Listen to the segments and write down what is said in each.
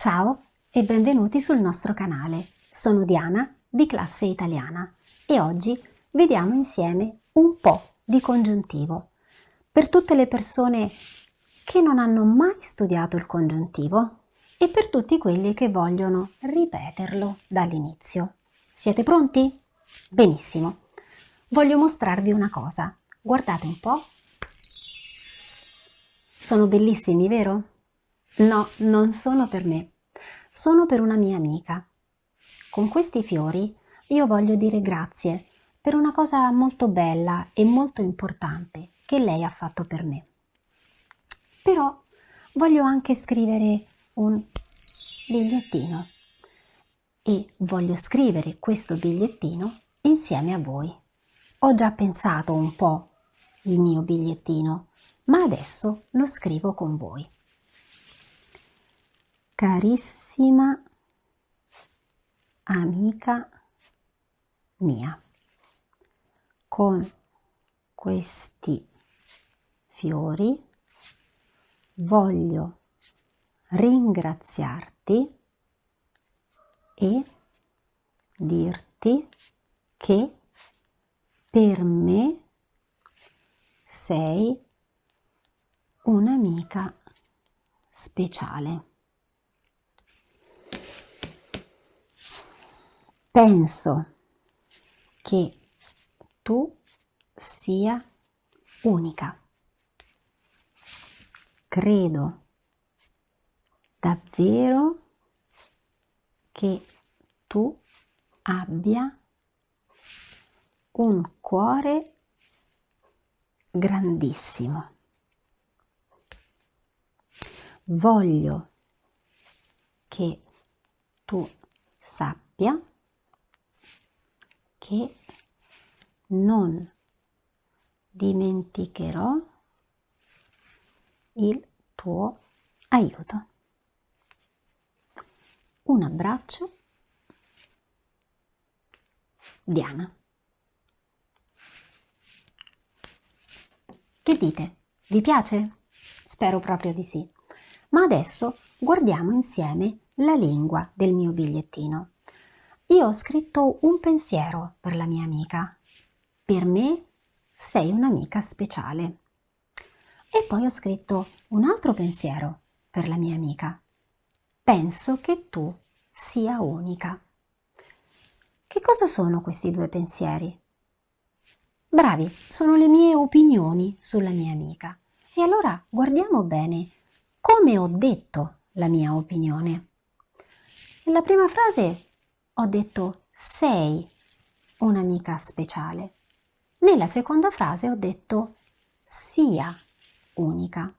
Ciao e benvenuti sul nostro canale. Sono Diana di Classe Italiana e oggi vediamo insieme un po' di congiuntivo. Per tutte le persone che non hanno mai studiato il congiuntivo e per tutti quelli che vogliono ripeterlo dall'inizio. Siete pronti? Benissimo. Voglio mostrarvi una cosa. Guardate un po'. Sono bellissimi, vero? No, non sono per me. Sono per una mia amica. Con questi fiori io voglio dire grazie per una cosa molto bella e molto importante che lei ha fatto per me. Però voglio anche scrivere un bigliettino e voglio scrivere questo bigliettino insieme a voi. Ho già pensato un po' il mio bigliettino, ma adesso lo scrivo con voi. Carissima amica mia, con questi fiori voglio ringraziarti e dirti che per me sei un'amica speciale. Penso che tu sia unica. Credo davvero che tu abbia un cuore grandissimo. Voglio che tu sappia che non dimenticherò il tuo aiuto. Un abbraccio, Diana. Che dite? Vi piace? Spero proprio di sì. Ma adesso guardiamo insieme la lingua del mio bigliettino. Io ho scritto un pensiero per la mia amica. Per me sei un'amica speciale. E poi ho scritto un altro pensiero per la mia amica. Penso che tu sia unica. Che cosa sono questi due pensieri? Bravi, sono le mie opinioni sulla mia amica. E allora guardiamo bene come ho detto la mia opinione. Nella prima frase ho detto sei un'amica speciale. Nella seconda frase ho detto sia unica.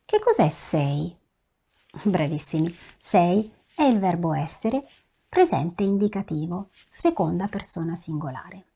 Che cos'è sei? Bravissimi. Sei è il verbo essere, presente indicativo, seconda persona singolare.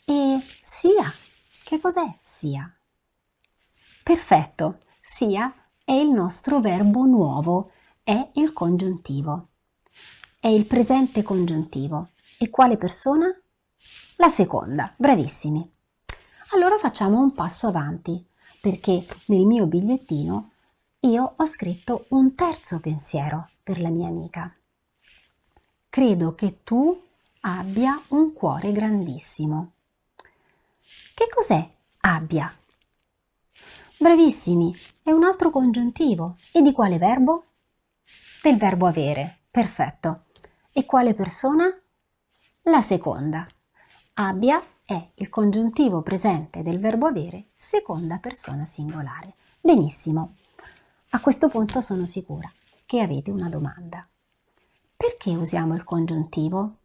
E sia? Che cos'è sia? Perfetto. Sia è il nostro verbo nuovo, è il congiuntivo. È il presente congiuntivo. E quale persona? La seconda. Bravissimi. Allora facciamo un passo avanti, perché nel mio bigliettino io ho scritto un terzo pensiero per la mia amica. Credo che tu abbia un cuore grandissimo. Che cos'è abbia? Bravissimi, è un altro congiuntivo. E di quale verbo? Del verbo avere. Perfetto. E quale persona? La seconda. Abbia è il congiuntivo presente del verbo avere, seconda persona singolare. Benissimo. A questo punto sono sicura che avete una domanda. Perché usiamo il congiuntivo?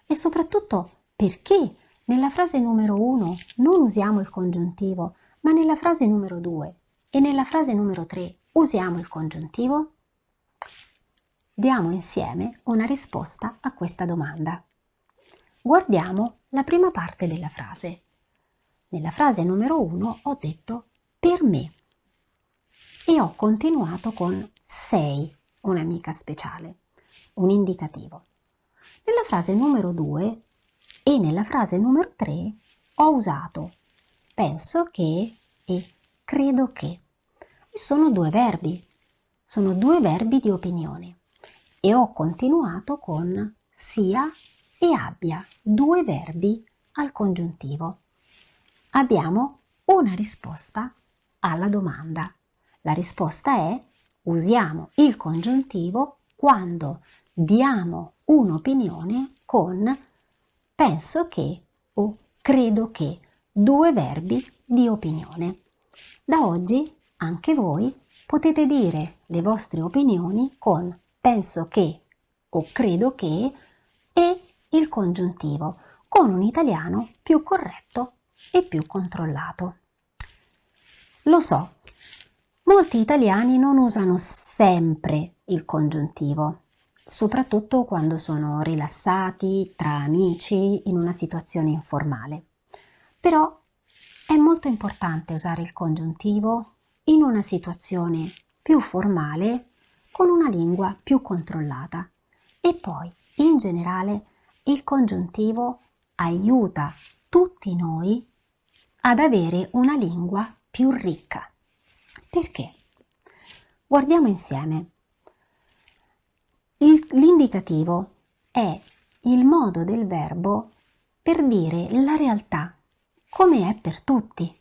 E soprattutto perché nella frase numero 1 non usiamo il congiuntivo, ma nella frase numero 2 e nella frase numero 3 usiamo il congiuntivo? Diamo insieme una risposta a questa domanda. Guardiamo la prima parte della frase. Nella frase numero 1 ho detto per me e ho continuato con sei un'amica speciale, un indicativo. Nella frase numero 2 e nella frase numero 3 ho usato penso che e credo che. E sono due verbi. sono due verbi di opinione e ho continuato con sia e abbia, due verbi al congiuntivo. Abbiamo una risposta alla domanda. La risposta è: usiamo il congiuntivo quando diamo un'opinione con penso che o credo che, due verbi di opinione. Da oggi anche voi potete dire le vostre opinioni con penso che o credo che e il congiuntivo, con un italiano più corretto e più controllato. Lo so, molti italiani non usano sempre il congiuntivo, soprattutto quando sono rilassati, tra amici, in una situazione informale. Però è molto importante usare il congiuntivo in una situazione più formale, con una lingua più controllata. E poi, in generale, il congiuntivo aiuta tutti noi ad avere una lingua più ricca. Perché? Guardiamo insieme. L'indicativo è il modo del verbo per dire la realtà, come è per tutti.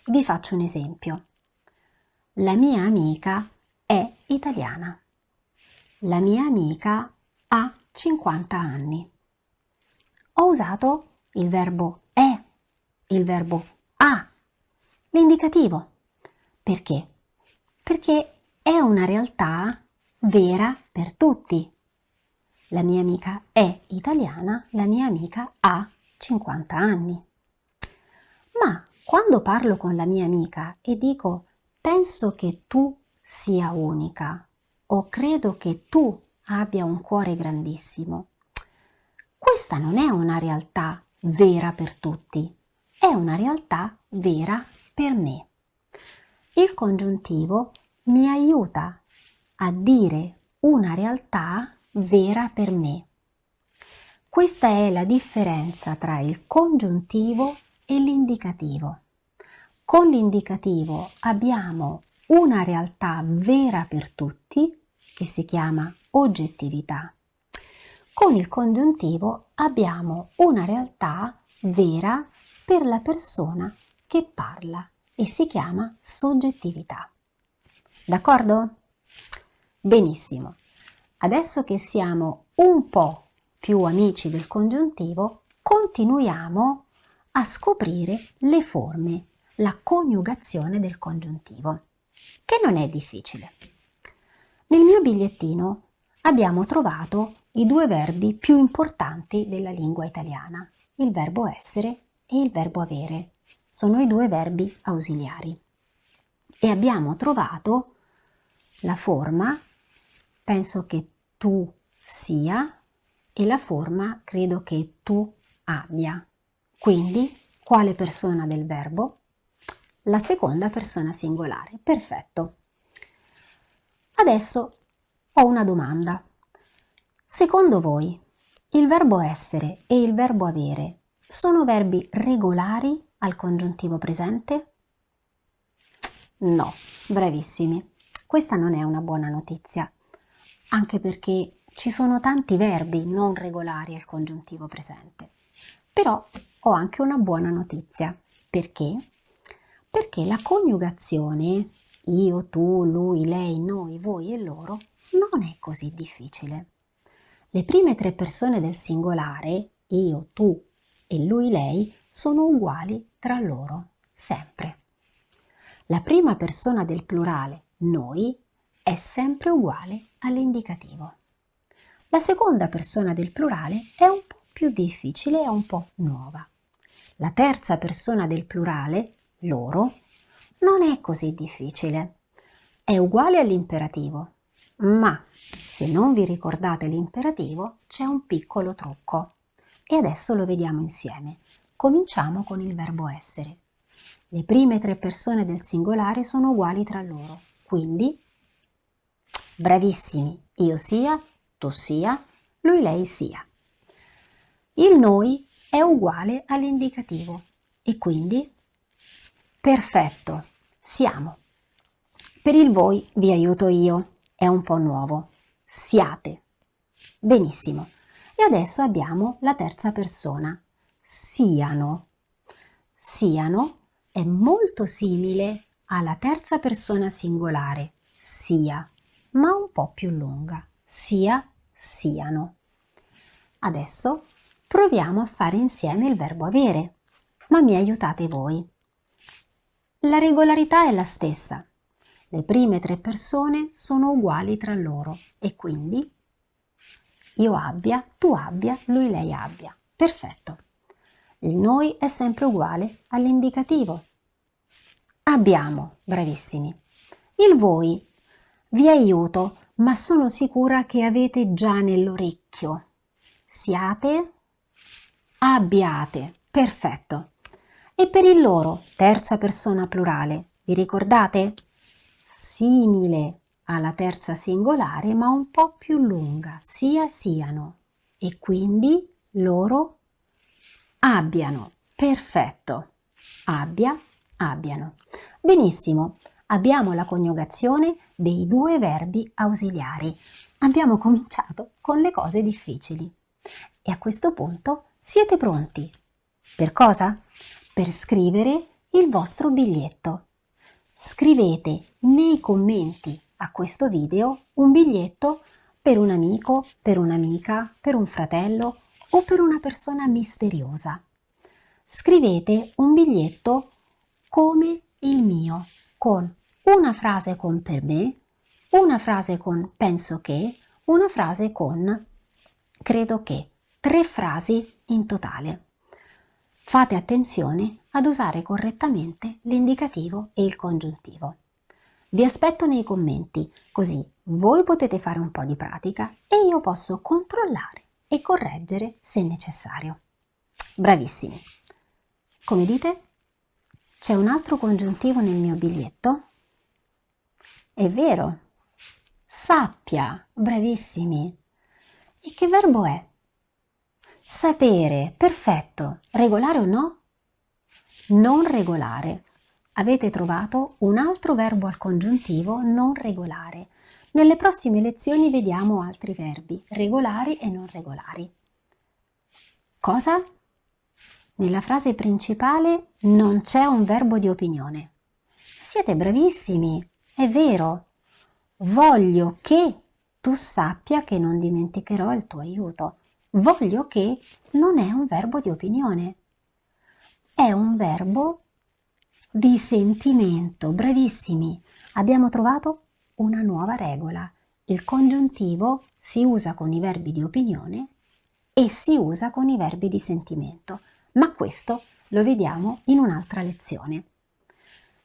Vi faccio un esempio. La mia amica è italiana. La mia amica ha 50 anni. Ho usato il verbo è, il verbo ha, l'indicativo. Perché? Perché è una realtà vera per tutti. La mia amica è italiana, la mia amica ha 50 anni. Ma quando parlo con la mia amica e dico penso che tu sia unica o credo che tu abbia un cuore grandissimo, questa non è una realtà vera per tutti, è una realtà vera per me. Il congiuntivo mi aiuta a dire una realtà vera per me. Questa è la differenza tra il congiuntivo e l'indicativo. Con l'indicativo abbiamo una realtà vera per tutti, che si chiama oggettività. Con il congiuntivo abbiamo una realtà vera per la persona che parla e si chiama soggettività. D'accordo? Benissimo. Adesso che siamo un po' più amici del congiuntivo, continuiamo a scoprire le forme, la coniugazione del congiuntivo, che non è difficile. Nel mio bigliettino abbiamo trovato i due verbi più importanti della lingua italiana, il verbo essere e il verbo avere. Sono i due verbi ausiliari. E abbiamo trovato la forma penso che tu sia e la forma credo che tu abbia. Quindi, quale persona del verbo? La seconda persona singolare. Perfetto. Adesso ho una domanda. Secondo voi, il verbo essere e il verbo avere sono verbi regolari al congiuntivo presente? No, bravissimi. Questa non è una buona notizia, anche perché ci sono tanti verbi non regolari al congiuntivo presente. Però ho anche una buona notizia. Perché? Perché la coniugazione io, tu, lui, lei, noi, voi e loro non è così difficile. Le prime tre persone del singolare, io, tu e lui, lei, sono uguali tra loro, sempre. La prima persona del plurale, noi, è sempre uguale all'indicativo. La seconda persona del plurale è un po' più difficile e un po' nuova. La terza persona del plurale, loro, non è così difficile. È uguale all'imperativo, ma se non vi ricordate l'imperativo c'è un piccolo trucco. E adesso lo vediamo insieme. Cominciamo con il verbo essere. Le prime tre persone del singolare sono uguali tra loro, quindi bravissimi, io sia, tu sia, lui, lei sia. Il noi è uguale all'indicativo e quindi perfetto, siamo. Per il voi vi aiuto io. è un po' nuovo. Siate. Benissimo. E adesso abbiamo la terza persona. Siano. Siano è molto simile alla terza persona singolare, sia, ma un po' più lunga. Sia, siano. Adesso proviamo a fare insieme il verbo avere, ma mi aiutate voi. La regolarità è la stessa. Le prime tre persone sono uguali tra loro e quindi io abbia, tu abbia, lui, lei abbia. Perfetto. Il noi è sempre uguale all'indicativo. Abbiamo, bravissimi. Il voi, vi aiuto, ma sono sicura che avete già nell'orecchio. Siate, abbiate. Perfetto. E per il loro, terza persona plurale, vi ricordate? Simile alla terza singolare, ma un po' più lunga, sia, siano. E quindi loro abbiano. Perfetto. Abbia, abbiano. Benissimo, abbiamo la coniugazione dei due verbi ausiliari. Abbiamo cominciato con le cose difficili. E a questo punto siete pronti. Per cosa? Per scrivere il vostro biglietto. Scrivete nei commenti a questo video un biglietto per un amico, per un'amica, per un fratello o per una persona misteriosa. Scrivete un biglietto come il mio, con una frase con per me, una frase con penso che, una frase con credo che, 3 frasi in totale. Fate attenzione ad usare correttamente l'indicativo e il congiuntivo. Vi aspetto nei commenti, così voi potete fare un po' di pratica e io posso controllare e correggere se necessario. Bravissimi! Come dite? C'è un altro congiuntivo nel mio biglietto? È vero! Sappia! Bravissimi! E che verbo è? Sapere, perfetto. Regolare o no? Non regolare. Avete trovato un altro verbo al congiuntivo non regolare. Nelle prossime lezioni vediamo altri verbi, regolari e non regolari. Cosa? Nella frase principale non c'è un verbo di opinione. Siete bravissimi, è vero. Voglio che tu sappia che non dimenticherò il tuo aiuto. Voglio che non è un verbo di opinione, è un verbo di sentimento. Bravissimi! Abbiamo trovato una nuova regola. Il congiuntivo si usa con i verbi di opinione e si usa con i verbi di sentimento, ma questo lo vediamo in un'altra lezione.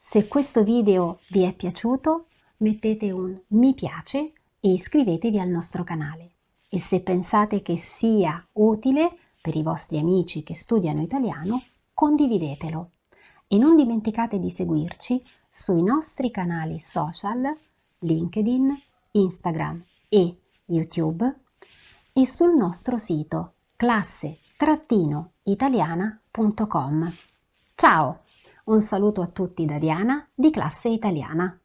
Se questo video vi è piaciuto, mettete un mi piace e iscrivetevi al nostro canale. E se pensate che sia utile per i vostri amici che studiano italiano, condividetelo. E non dimenticate di seguirci sui nostri canali social, LinkedIn, Instagram e YouTube e sul nostro sito classe-italiana.com. Ciao! Un saluto a tutti da Diana di Classe Italiana.